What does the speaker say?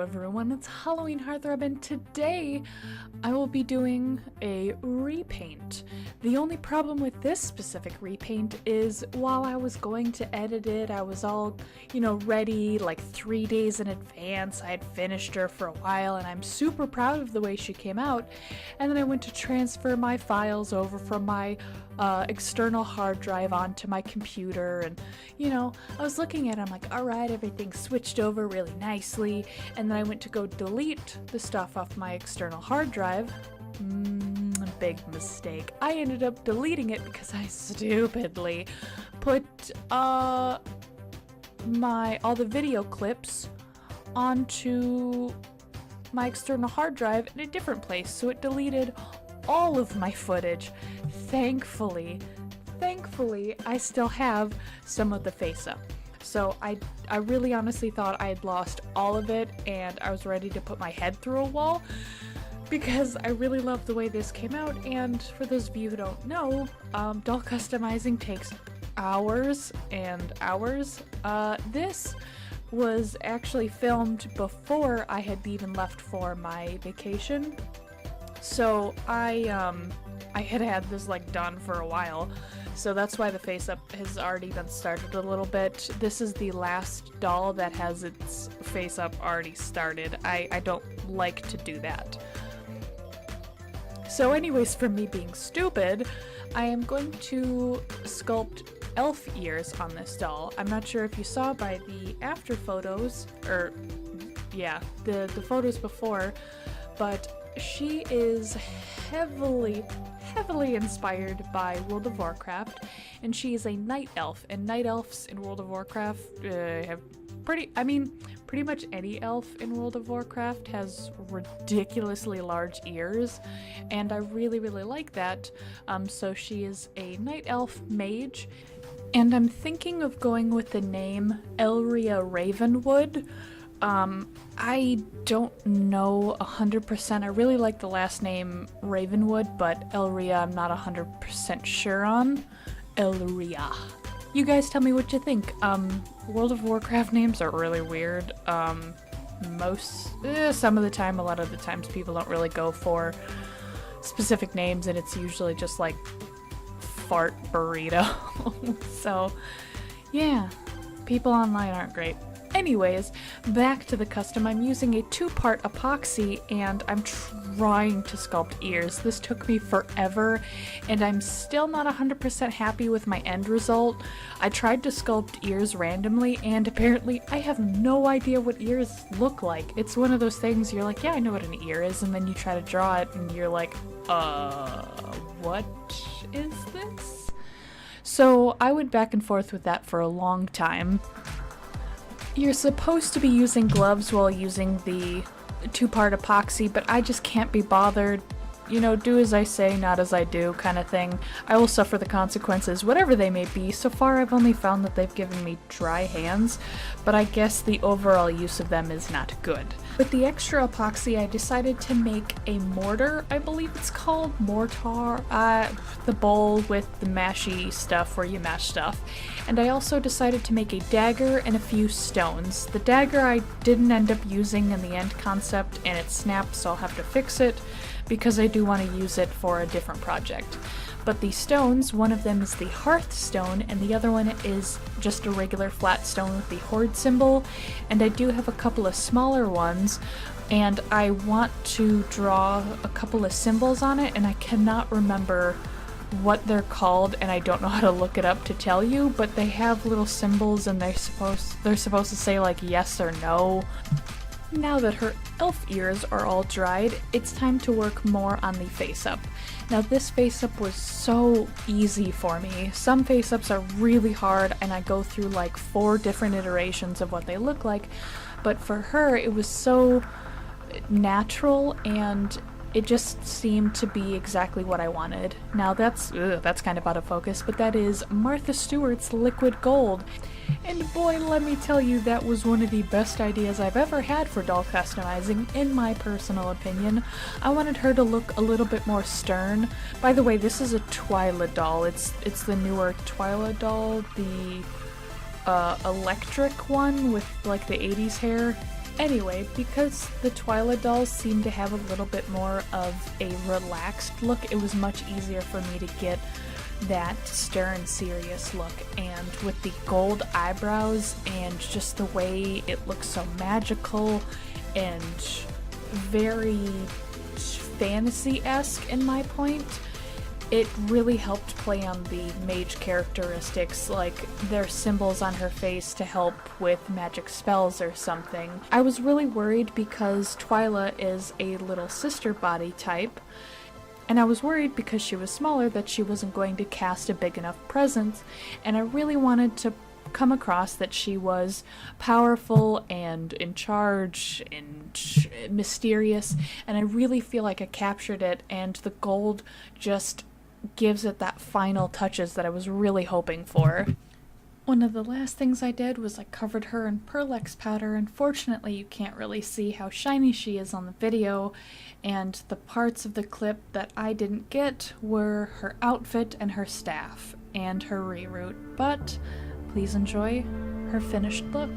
everyone, it's Halloween Heartthrob, and today I will be doing a repaint. The only problem with this specific repaint is while I was going to edit it, I was all, ready like 3 days in advance. I had finished her for a while and I'm super proud of the way she came out. And then I went to transfer my files over from my external hard drive onto my computer, and I was looking at it, I'm like, alright, everything's switched over really nicely. And then I went to go delete the stuff off my external hard drive. Big mistake. I ended up deleting it because I stupidly put all the video clips onto my external hard drive in a different place, so it deleted all of my footage. Thankfully, I still have some of the face up. So I really honestly thought I had lost all of it, and I was ready to put my head through a wall because I really love the way this came out. And for those of you who don't know, doll customizing takes hours and hours. This was actually filmed before I had even left for my vacation. So I had this done for a while, so that's why the face up has already been started a little bit. This is the last doll that has its face up already started. I don't like to do that. So anyways, for me being stupid, I am going to sculpt elf ears on this doll. I'm not sure if you saw by the after photos, or yeah, the photos before, but she is heavily inspired by World of Warcraft, and she is a night elf, and night elves in World of Warcraft have pretty much any elf in World of Warcraft has ridiculously large ears, and I really like that. So she is a night elf mage, and I'm thinking of going with the name Elria Ravenwood. I don't know 100%. I really like the last name Ravenwood, but Elria I'm not 100% sure on. Elria. You guys tell me what you think. World of Warcraft names are really weird. Some of the time, a lot of the times people don't really go for specific names, and it's usually just like fart burrito. So, yeah, people online aren't great. Anyways, back to the custom. I'm using a 2-part epoxy, and I'm trying to sculpt ears. This took me forever, and I'm still not 100% happy with my end result. I tried to sculpt ears randomly, and apparently I have no idea what ears look like. It's one of those things you're like, yeah, I know what an ear is, and then you try to draw it, and you're like, what is this? So I went back and forth with that for a long time. You're supposed to be using gloves while using the 2-part epoxy, but I just can't be bothered. Do as I say, not as I do kind of thing. I will suffer the consequences, whatever they may be. So far, I've only found that they've given me dry hands, but I guess the overall use of them is not good. With the extra epoxy, I decided to make a mortar, I believe it's called, mortar, the bowl with the mashy stuff where you mash stuff. And I also decided to make a dagger and a few stones. The dagger I didn't end up using in the end concept, and it snapped, so I'll have to fix it, because I do want to use it for a different project. But the stones, one of them is the hearth stone, and the other one is just a regular flat stone with the horde symbol, and I do have a couple of smaller ones, and I want to draw a couple of symbols on it, and I cannot remember what they're called, and I don't know how to look it up to tell you, but they have little symbols, and they're supposed to say like yes or no. Now that her elf ears are all dried, it's time to work more on the face-up. Now this face-up was so easy for me. Some face-ups are really hard, and I go through like 4 different iterations of what they look like, but for her it was so natural, and it just seemed to be exactly what I wanted. Now that's kind of out of focus, but that is Martha Stewart's Liquid Gold. And boy, let me tell you, that was one of the best ideas I've ever had for doll customizing, in my personal opinion. I wanted her to look a little bit more stern. By the way, this is a Twyla doll. It's the newer Twyla doll, the electric one with like the 80s hair. Anyway, because the Twyla dolls seem to have a little bit more of a relaxed look, it was much easier for me to get that stern, serious look. And with the gold eyebrows and just the way it looks so magical and very fantasy-esque in my point, it really helped play on the mage characteristics, like their symbols on her face to help with magic spells or something. I was really worried because Twyla is a little sister body type, and I was worried because she was smaller that she wasn't going to cast a big enough presence, and I really wanted to come across that she was powerful and in charge and mysterious, and I really feel like I captured it, and the gold just gives it that final touches that I was really hoping for. One of the last things I did was I covered her in Pearl-X powder. Unfortunately, you can't really see how shiny she is on the video, and the parts of the clip that I didn't get were her outfit and her staff, and her reroute, but please enjoy her finished look.